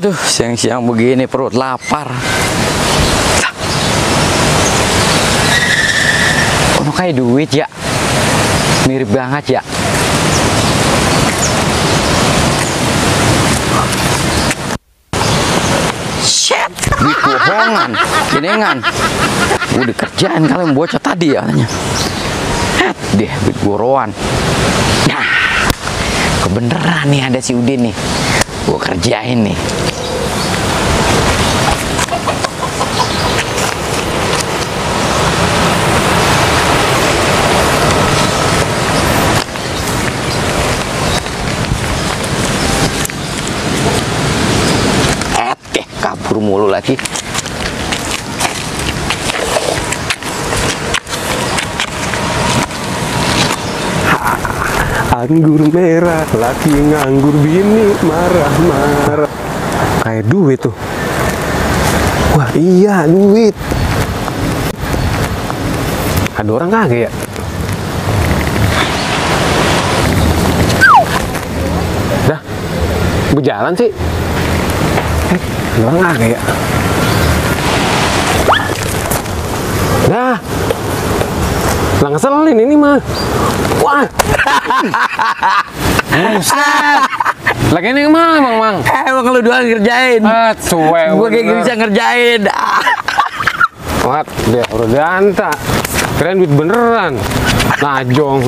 Aduh, siang-siang begini perut lapar. Oh, kayak duit ya. Mirip banget ya. Shit, duit bohongan. Kinengan. Udah kerjaan kalian bocah tadi ya katanya. Deh, duit boroan. Nah, kebeneran nih ada si Udin nih. Gua kerjain nih. Kabur mulu lagi. Anggur merah, laki nganggur bini marah-marah. Kayak duit tuh. Wah iya duit. Ada orang kagak ya? Dah, berjalan sih. Ada orang kagak ya? Dah, lah ngeselin ini mah. Wah. Lagi ini mah, Mang. Emang lu doang ngerjain. Cuek. Gua kayak bisa ngerjain. What? Dia udah dianta. Keren duit beneran. Najong.